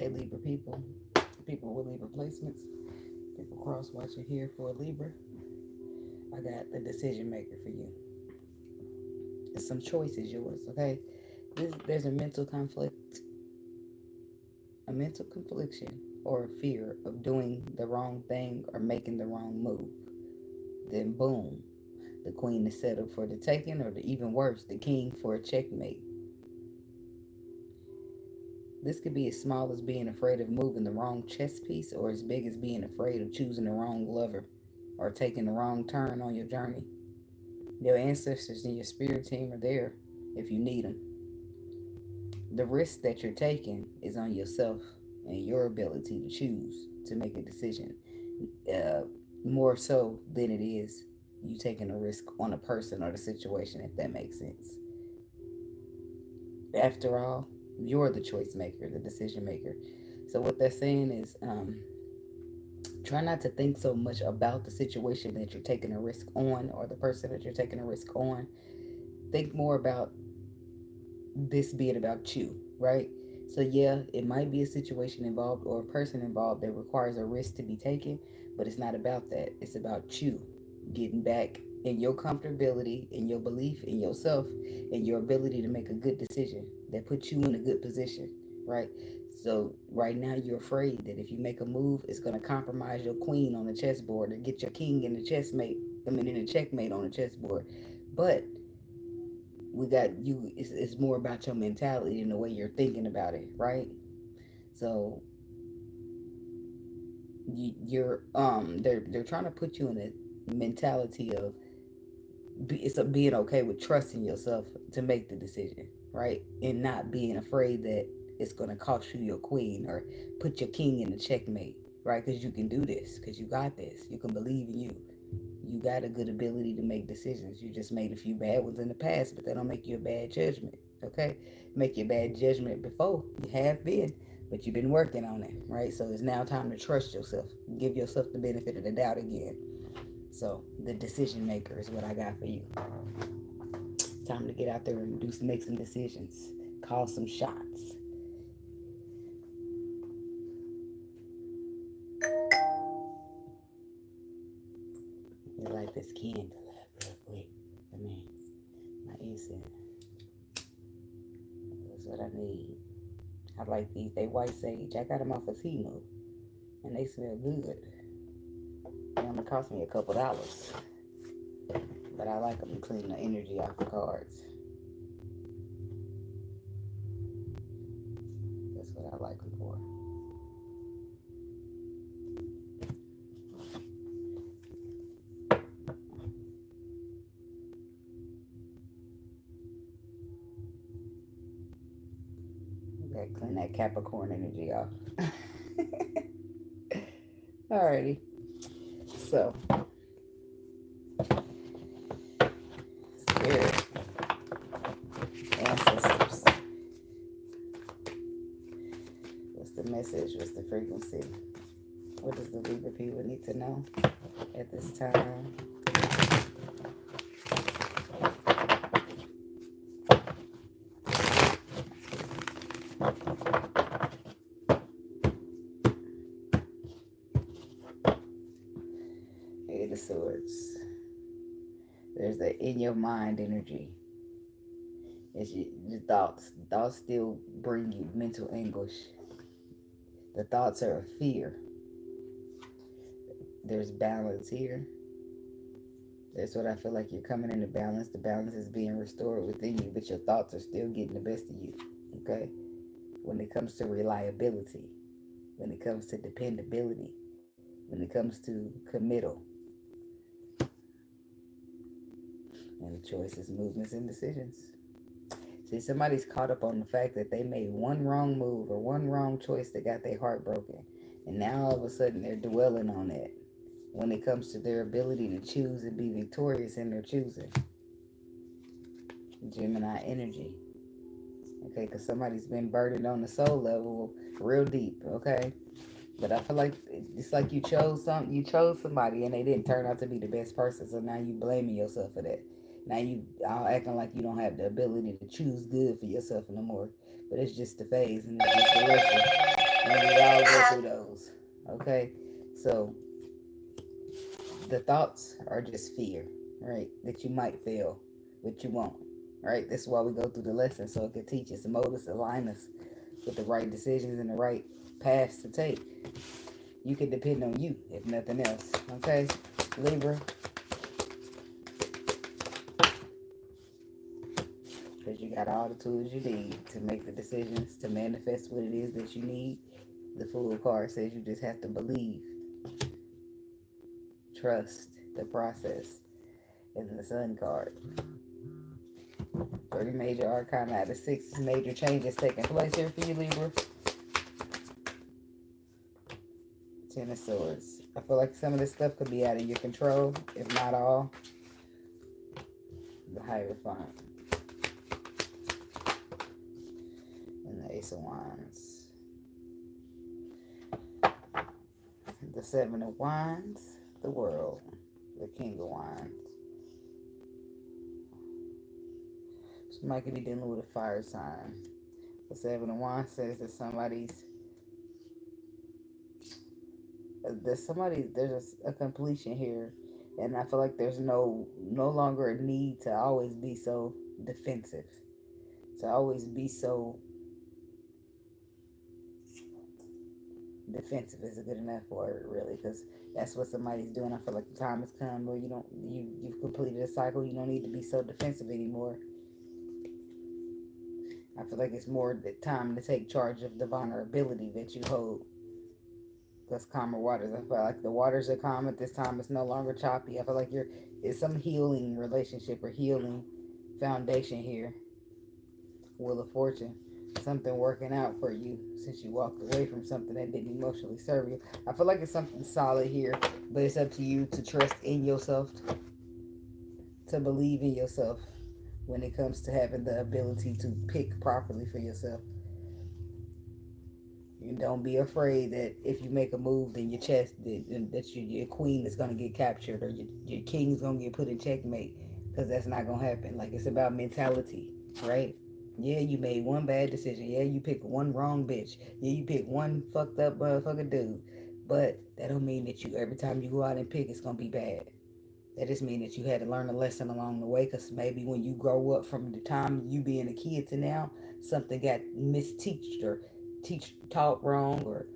Hey, Libra people. People with Libra placements. People cross watching here for a Libra. I got the decision maker for you. It's some choices yours, okay? There's a mental confliction or a fear of doing the wrong thing or making the wrong move. Then boom, the queen is settled for the taking, or the even worse, the king for a checkmate. This could be as small as being afraid of moving the wrong chess piece, or as big as being afraid of choosing the wrong lover or taking the wrong turn on your journey. Your ancestors and your spirit team are there if you need them. The risk that you're taking is on yourself and your ability to choose to make a decision, uh, more so than it is you taking a risk on a person or the situation, if that makes sense. After all, you're the choice maker, the decision maker. So what that's saying is, try not to think so much about the situation that you're taking a risk on or the person that you're taking a risk on. Think more about this being about you, right? So yeah, it might be a situation involved or a person involved that requires a risk to be taken, but it's not about that. It's about you getting back in your comfortability, in your belief in yourself, and your ability to make a good decision that puts you in a good position, right? So right now you're afraid that if you make a move, it's going to compromise your queen on the chessboard or get your king in the chessmate. I mean, in a checkmate on the chessboard. But we got you. It's more about your mentality and the way you're thinking about it, right? So they're trying to put you in a mentality of it's a being okay with trusting yourself to make the decision, right? And not being afraid that it's going to cost you your queen or put your king in the checkmate, right? Because you can do this, because you got this. You can believe in you. You got a good ability to make decisions. You just made a few bad ones in the past, but that don't make you a bad judgment, okay? Make you a bad judgment before. You have been, but you've been working on it, right? So it's now time to trust yourself. Give yourself the benefit of the doubt again. So the decision maker is what I got for you. Time to get out there and make some decisions. Call some shots. You light this candle up real quick. I mean, my incense. That's what I need. I like these. They white sage. I got them off of Timu, and they smell good. They only cost me a couple dollars, but I like them to clean the energy off the cards. That's what I like them for. Okay, clean that Capricorn energy off. Alrighty. So, spirit, ancestors. What's the message? What's the frequency? What does the Libra people need to know at this time? Eight of Swords. There's the in your mind energy. It's your thoughts. Thoughts still bring you mental anguish. The thoughts are of fear. There's balance here. That's what I feel like you're coming into balance. The balance is being restored within you, but your thoughts are still getting the best of you. Okay? When it comes to reliability, when it comes to dependability, when it comes to committal, and the choices, movements, and decisions. See, somebody's caught up on the fact that they made one wrong move or one wrong choice that got their heart broken. And now all of a sudden they're dwelling on that when it comes to their ability to choose and be victorious in their choosing. Gemini energy. Okay, because somebody's been burdened on the soul level real deep, okay? But I feel like it's like you chose somebody and they didn't turn out to be the best person, so now you blaming yourself for that. Now you all acting like you don't have the ability to choose good for yourself no more. But it's just the phase and it's just the lesson. And we all go through those. Okay? So the thoughts are just fear, right? That you might fail, but you won't. Right? That's why we go through the lesson so it can teach us, mold us, align us with the right decisions and the right paths to take. You can depend on you, if nothing else. Okay? Libra, because you got all the tools you need to make the decisions to manifest what it is that you need. The Fool card says you just have to believe, trust the process. And the Sun card, 30 major arcana out of 6 major changes taking place here for you, Libra. 10 of Swords. I feel like some of this stuff could be out of your control, if not all. The Hierophant. And the Ace of Wands. The Seven of Wands. The World. The King of Wands. Somebody could be dealing with a fire sign. The Seven of Wands says that there's a completion here, and I feel like there's no longer a need to always be so defensive, to always be so defensive is a good enough word, really, because that's what somebody's doing. I feel like the time has come where you've completed a cycle. You don't need to be so defensive anymore. I feel like it's more the time to take charge of the vulnerability that you hold. Because calmer waters. I feel like the waters are calm at this time. It's no longer choppy. I feel like it's some healing relationship or healing foundation here. Wheel of Fortune. Something working out for you since you walked away from something that didn't emotionally serve you. I feel like it's something solid here, but it's up to you to trust in yourself, to believe in yourself when it comes to having the ability to pick properly for yourself. And don't be afraid that if you make a move, then your queen is going to get captured or your king is going to get put in checkmate, because that's not going to happen. Like, it's about mentality, right? Yeah, you made one bad decision. Yeah, you picked one wrong bitch. Yeah, you picked one fucked up motherfucker dude. But that don't mean that every time you go out and pick, it's going to be bad. That just means that you had to learn a lesson along the way, because maybe when you grow up from the time you being a kid to now, something got misteached or taught wrong or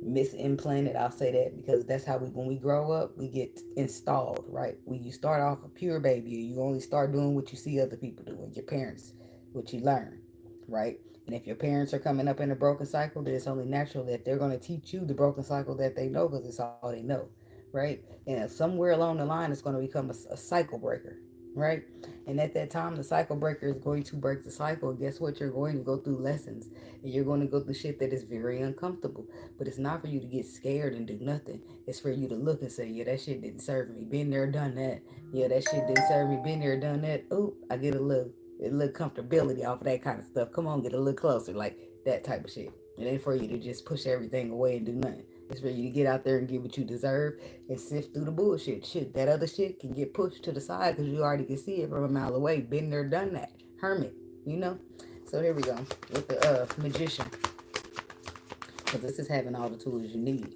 misimplanted. I'll say that because that's how when we grow up, we get installed, right? When you start off a pure baby, you only start doing what you see other people doing, your parents, what you learn, right? And if your parents are coming up in a broken cycle, then it's only natural that they're going to teach you the broken cycle that they know, because it's all they know, right? And somewhere along the line, it's going to become a cycle breaker, right? And at that time, the cycle breaker is going to break the cycle. And guess what? You're going to go through lessons, and you're going to go through shit that is very uncomfortable. But it's not for you to get scared and do nothing. It's for you to look and say, yeah, that shit didn't serve me. Been there, done that. Yeah, that shit didn't serve me. Been there, done that. Oop, I get a little comfortability off of that kind of stuff. Come on, get a little closer, like that type of shit. It ain't for you to just push everything away and do nothing. It's for you to get out there and get what you deserve and sift through the bullshit. Shit, that other shit can get pushed to the side because you already can see it from a mile away. Been there, done that. Hermit, you know? So here we go with the Magician. Because this is having all the tools you need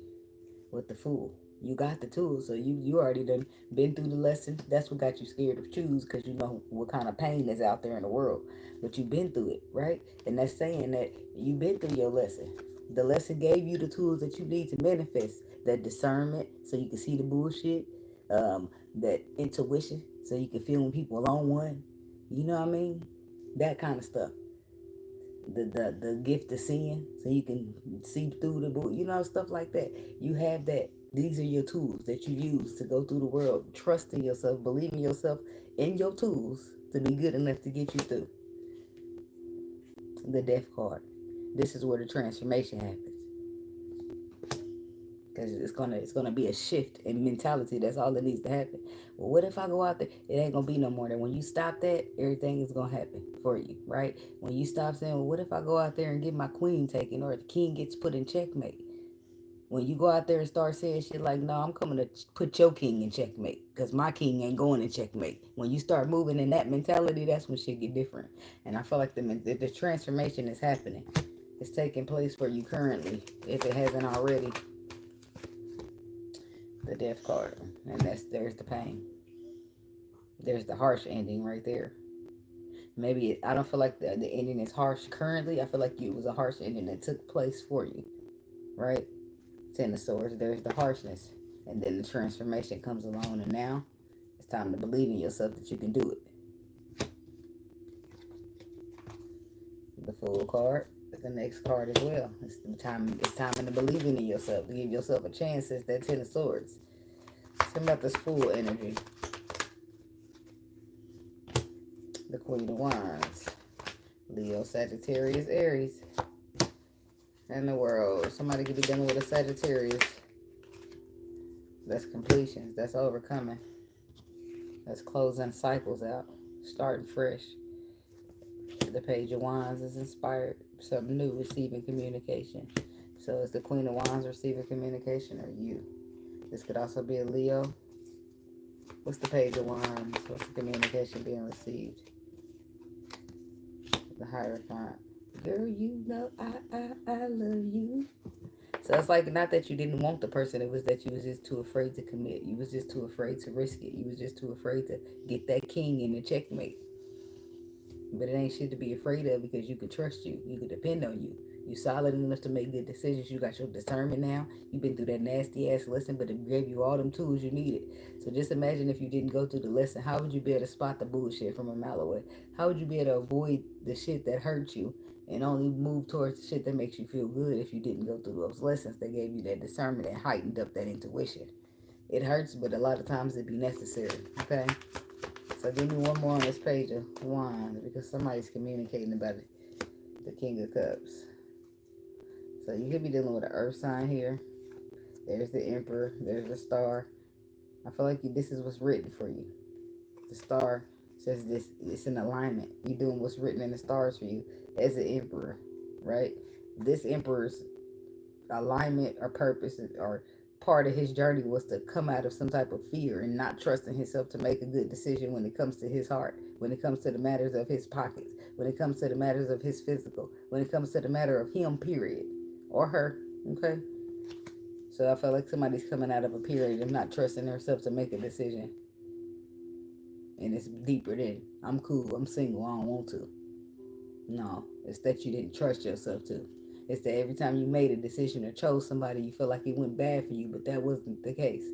with the Fool. You got the tools, so you already done been through the lesson. That's what got you scared of choose, because you know what kind of pain is out there in the world. But you've been through it, right? And that's saying that you've been through your lesson. The lesson gave you the tools that you need to manifest. That discernment, so you can see the bullshit. That intuition, so you can feel when people are on one. You know what I mean? That kind of stuff. The gift of seeing, so you can see through the book, stuff like that. You have that. These are your tools that you use to go through the world. Trust in yourself, believe in yourself, in your tools to be good enough to get you through. The Death card. This is where the transformation happens. Because it's gonna be a shift in mentality. That's all that needs to happen. Well, what if I go out there? It ain't gonna be no more. Than when you stop that, everything is gonna happen for you, right? When you stop saying, well, what if I go out there and get my queen taken, or the king gets put in checkmate? When you go out there and start saying shit like, no, I'm coming to put your king in checkmate, because my king ain't going in checkmate. When you start moving in that mentality, that's when shit get different. And I feel like the transformation is happening. is taking place for you currently, if it hasn't already. The Death card. And there's the pain. There's the harsh ending right there. Maybe I don't feel like the ending is harsh currently. I feel like it was a harsh ending that took place for you, right? Ten of Swords. There's the harshness, and then the transformation comes along, and now it's time to believe in yourself that you can do it. The Fool card is the next card as well. It's time to believe in yourself, to give yourself a chance. It's that Ten of Swords. Something about this Fool energy. The Queen of Wands. Leo, Sagittarius, Aries. And the World. Somebody could be dealing with a Sagittarius. That's completions. That's overcoming. That's closing cycles out. Starting fresh. The Page of Wands is inspired. Something new. Receiving communication. So is the Queen of Wands receiving communication, or you? This could also be a Leo. What's the Page of Wands? What's the communication being received? The Hierophant. Girl, you know I love you. So it's like, not that you didn't want the person, it was that you was just too afraid to commit. You was just too afraid to risk it. You was just too afraid to get that king in the checkmate. But it ain't shit to be afraid of, because you can trust you. You can depend on you. You solid enough to make good decisions. You got your discernment now. You've been through that nasty ass lesson, but it gave you all them tools you needed. So just imagine if you didn't go through the lesson, how would you be able to spot the bullshit from a mile away? How would you be able to avoid the shit that hurts you and only move towards the shit that makes you feel good if you didn't go through those lessons that gave you that discernment and heightened up that intuition? It hurts, but a lot of times it'd be necessary, okay? So give me one more on this Page of Wands, because somebody's communicating about it. The King of Cups. So you could be dealing with an earth sign here. There's the Emperor. There's the Star. I feel like this is what's written for you. The Star says this. It's in alignment. You're doing what's written in the stars for you as an Emperor, right? This Emperor's alignment or purpose or part of his journey was to come out of some type of fear and not trusting himself to make a good decision when it comes to his heart, when it comes to the matters of his pockets, when it comes to the matters of his physical, when it comes to the matter of him, period, or her, okay? So I feel like somebody's coming out of a period of not trusting herself to make a decision. And it's deeper than, I'm cool, I'm single, I don't want to. No, it's that you didn't trust yourself to. It's that every time you made a decision or chose somebody, you feel like it went bad for you, but that wasn't the case,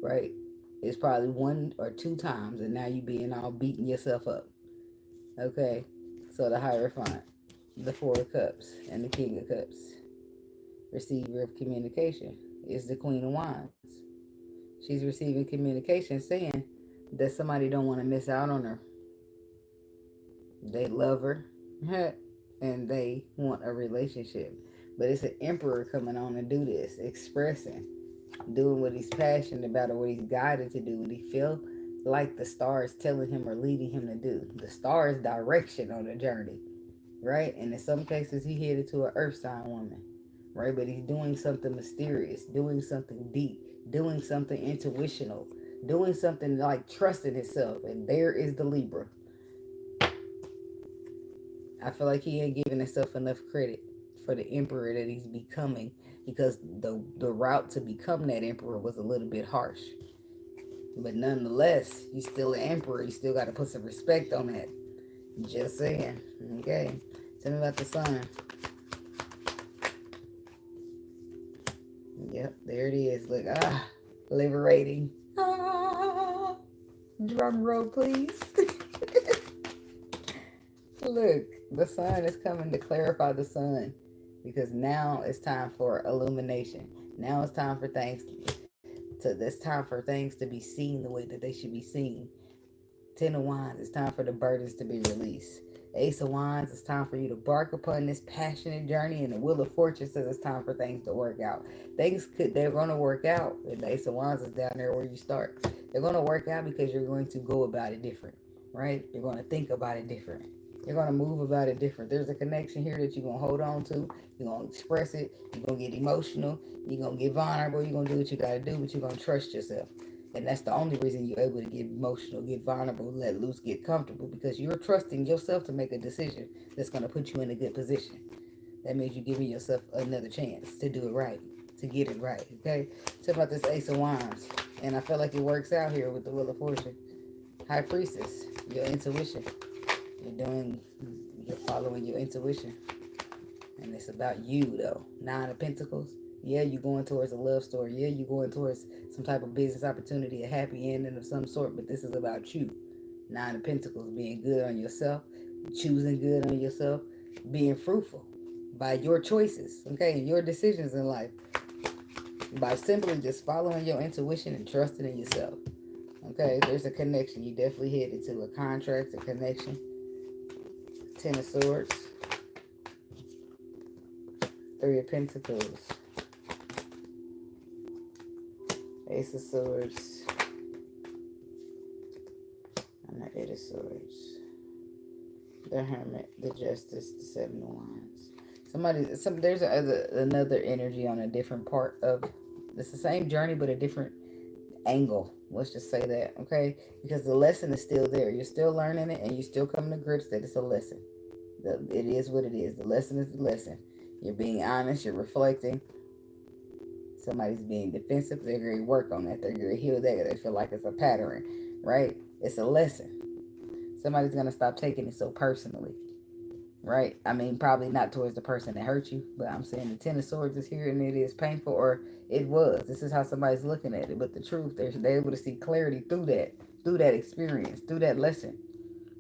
right? It's probably one or two times, and now you being all beating yourself up. Okay, so the Hierophant, the Four of Cups, and the King of Cups, receiver of communication, is the Queen of Wands. She's receiving communication saying that somebody don't want to miss out on her. They love her, and they want a relationship. But it's an Emperor coming on to do this, expressing, doing what he's passionate about or what he's guided to do, what he feels like the star is telling him or leading him to do. The star is direction on the journey, right? And in some cases, he headed to an earth sign woman, right? But he's doing something mysterious, doing something deep, doing something intuitional, doing something like trusting himself. And there is the Libra. I feel like he ain't giving himself enough credit for the emperor that he's becoming, because the route to become that emperor was a little bit harsh. But nonetheless, he's still an emperor. You still got to put some respect on that. Just saying. Okay. Tell me about the sun. Yep, there it is. Look, liberating. Drum roll, please. Look, the sun is coming to clarify the sun, because now it's time for illumination. Now it's time for things to be seen the way that they should be seen. Ten of Wands, it's time for the burdens to be released. Ace of Wands, it's time for you to embark upon this passionate journey, and the Wheel of Fortune says it's time for things to work out. They're going to work out. And the Ace of Wands is down there where you start. They're going to work out because you're going to go about it different, right? You're going to think about it different. You're going to move about it different. There's a connection here that you're going to hold on to. You're going to express it. You're going to get emotional. You're going to get vulnerable. You're going to do what you got to do, but you're going to trust yourself. And that's the only reason you're able to get emotional, get vulnerable, let loose, get comfortable, because you're trusting yourself to make a decision that's going to put you in a good position. That means you're giving yourself another chance to do it right, to get it right, okay? Talk about this Ace of Wands. And I feel like it works out here with the Wheel of Fortune. High Priestess, your intuition. You're following your intuition. And it's about you, though. Nine of Pentacles. Yeah, you're going towards a love story. Yeah, you're going towards some type of business opportunity, a happy ending of some sort. But this is about you. Nine of Pentacles, being good on yourself, choosing good on yourself, being fruitful by your choices, okay, your decisions in life. By simply just following your intuition and trusting in yourself. Okay, there's a connection. You definitely headed to a contract, a connection. Ten of Swords. Three of Pentacles. Ace of Swords. And the Eight of Swords. The Hermit. The Justice. The Seven of Wands. There's another energy on a different part of... It's the same journey, but a different angle. Let's just say that, okay? Because the lesson is still there. You're still learning it, and you're still coming to grips that it's a lesson. It is what it is. The lesson is the lesson. You're being honest. You're reflecting. Somebody's being defensive. They're going to work on that. They're going to heal that. They feel like it's a pattern, right? It's a lesson. Somebody's going to stop taking it so personally, right? I mean, probably not towards the person that hurt you, but I'm saying the Ten of Swords is here and it is painful, or it was. This is how somebody's looking at it. But the truth, they're able to see clarity through that experience, through that lesson,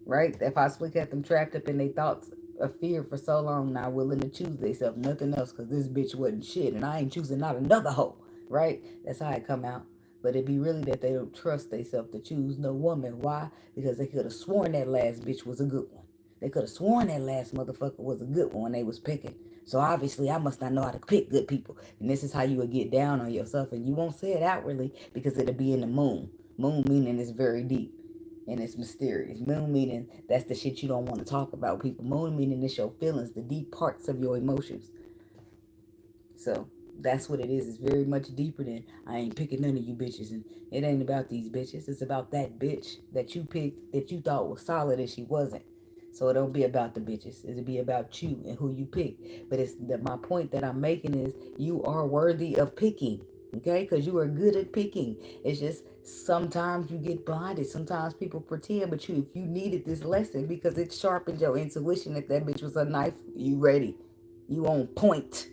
right? That possibly kept them trapped up in their thoughts of fear for so long, not willing to choose themselves, nothing else, because this bitch wasn't shit, and I ain't choosing not another hoe, right? That's how it come out. But it be really that they don't trust themselves to choose no woman. Why? Because they could have sworn that last bitch was a good one. They could have sworn that last motherfucker was a good one when they was picking. So obviously I must not know how to pick good people. And this is how you would get down on yourself. And you won't say it outwardly because it'll be in the moon. Moon meaning it's very deep. And it's mysterious. Moon meaning that's the shit you don't want to talk about, people. Moon meaning it's your feelings, the deep parts of your emotions. So that's what it is. It's very much deeper than I ain't picking none of you bitches. And it ain't about these bitches. It's about that bitch that you picked that you thought was solid and she wasn't. So it don't be about the bitches. It'll be about you and who you pick. But my point that I'm making is you are worthy of picking. Okay, because you are good at picking. It's just sometimes you get blinded. Sometimes people pretend, but if you needed this lesson because it sharpened your intuition. If that bitch was a knife, you ready. You on point.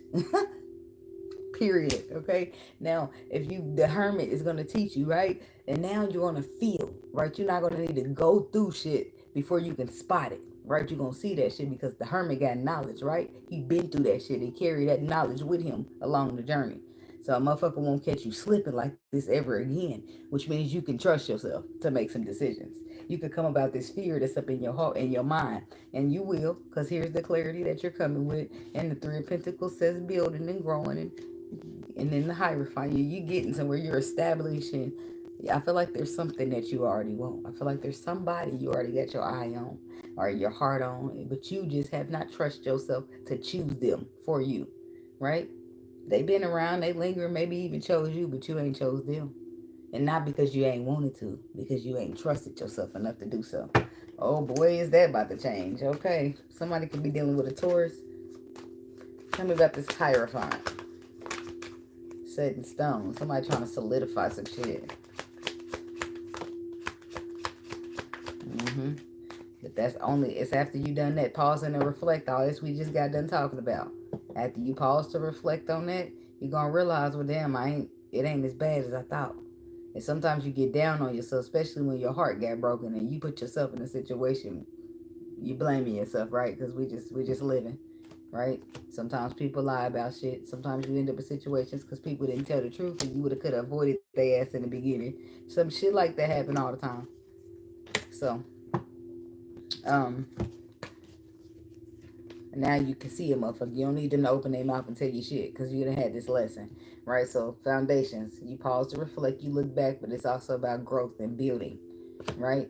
Period. Okay. Now, the Hermit is gonna teach you, right? And now you're gonna feel, right? You're not gonna need to go through shit before you can spot it, right? You're gonna see that shit because the Hermit got knowledge, right? He been through that shit and carried that knowledge with him along the journey. So a motherfucker won't catch you slipping like this ever again, which means you can trust yourself to make some decisions. You can come about this fear that's up in your heart, in your mind, and you will, because here's the clarity that you're coming with. And the Three of Pentacles says building and growing, and then the Hierophant, you getting somewhere, you're establishing. I feel like there's something that you already want. I feel like there's somebody you already got your eye on or your heart on, but you just have not trusted yourself to choose them for you, right? They been around, they linger, maybe even chose you, but you ain't chose them. And not because you ain't wanted to, because you ain't trusted yourself enough to do so. Oh boy, is that about to change. Okay, somebody could be dealing with a Taurus. Tell me about this Hierophant. Set in stone. Somebody trying to solidify some shit. But it's after you done that, pause and reflect all this we just got done talking about. After you pause to reflect on that, you're gonna realize, well, damn, it ain't as bad as I thought. And sometimes you get down on yourself, especially when your heart got broken and you put yourself in a situation, you blaming yourself, right? Because we just living, right? Sometimes people lie about shit. Sometimes you end up in situations because people didn't tell the truth and you could have avoided their ass in the beginning. Some shit like that happen all the time. So, now you can see a motherfucker. You don't need them to open their mouth and tell you shit because you done had this lesson, right? So foundations, you pause to reflect, you look back, but it's also about growth and building, right?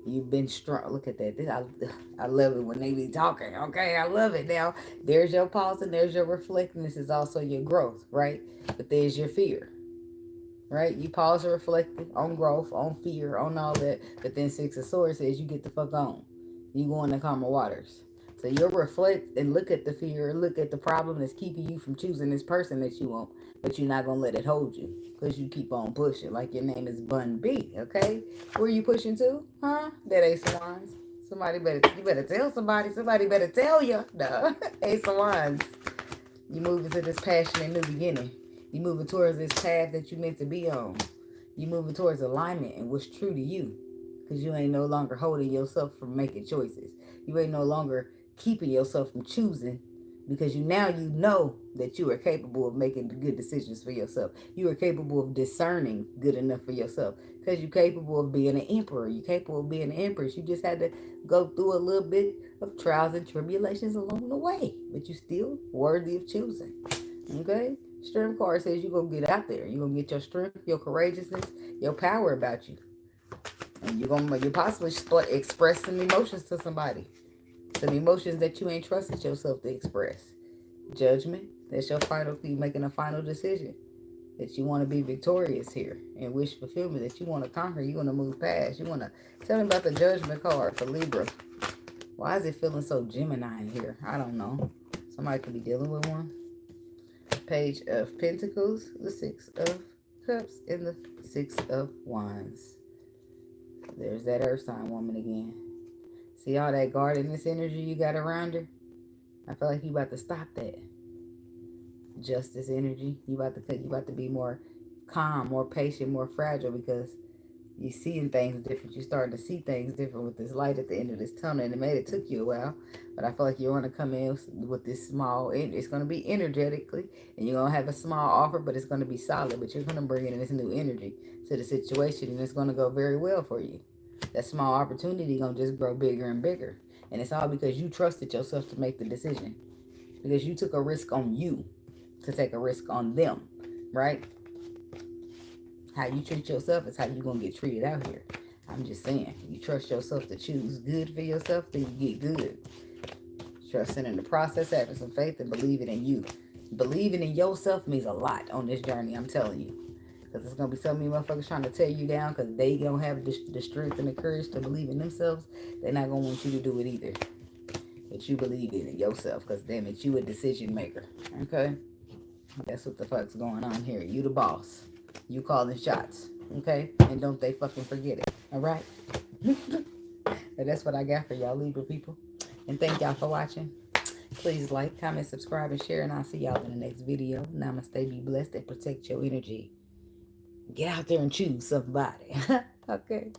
You've been strong. Look at that. I love it when they be talking. Okay, I love it. Now, there's your pause and there's your reflecting. This is also your growth, right? But there's your fear, right? You pause and reflect on growth, on fear, on all that. But then Six of Swords says you get the fuck on. You go in the calmer waters. So you'll reflect and look at the fear, look at the problem that's keeping you from choosing this person that you want, but you're not going to let it hold you because you keep on pushing. Like your name is Bun B, okay? Where you pushing to? Huh? That Ace of Wands. You better tell somebody. Somebody better tell you. No. Ace of Wands. You moving to this passionate new beginning. You moving towards this path that you meant to be on. You moving towards alignment and what's true to you. Because you ain't no longer holding yourself from making choices. You ain't no longer keeping yourself from choosing, because you know that you are capable of making good decisions for yourself. You are capable of discerning good enough for yourself, because you're capable of being an emperor. You're capable of being an empress. You just had to go through a little bit of trials and tribulations along the way, but you're still worthy of choosing. Okay? Strength card says you're going to get out there. You're going to get your strength, your courageousness, your power about you. And you'll possibly start expressing emotions to somebody. Some emotions that you ain't trusted yourself to express. Judgment. That's your final, you making a final decision. That you want to be victorious here. And wish fulfillment. That you want to conquer. You want to move past. You want to tell me about the judgment card for Libra. Why is it feeling so Gemini in here? I don't know. Somebody could be dealing with one. Page of Pentacles. The Six of Cups. And the Six of Wands. There's that earth sign woman again. See all that guardedness energy you got around her? I feel like you about to stop that. Justice energy. You about to be more calm, more patient, more fragile, because you're seeing things different. You're starting to see things different with this light at the end of this tunnel. And it took you a while, but I feel like you want to come in with this small, it's going to be energetically, and you're going to have a small offer, but it's going to be solid. But you're going to bring in this new energy to the situation, and it's going to go very well for you. That small opportunity going to just grow bigger and bigger. And it's all because you trusted yourself to make the decision. Because you took a risk on you to take a risk on them, right? How you treat yourself is how you're going to get treated out here. I'm just saying, you trust yourself to choose good for yourself, then you get good. Trusting in the process, having some faith, and believing in you. Believing in yourself means a lot on this journey, I'm telling you. Because there's going to be so many motherfuckers trying to tear you down because they don't have the strength and the courage to believe in themselves. They're not going to want you to do it either. But you believe in yourself, because damn it, you a decision maker. Okay? That's what the fuck's going on here. You the boss. You calling shots. Okay? And don't they fucking forget it. Alright? And that's what I got for y'all Libra people. And thank y'all for watching. Please like, comment, subscribe, and share. And I'll see y'all in the next video. Namaste. Be blessed and protect your energy. Get out there and choose somebody. Okay?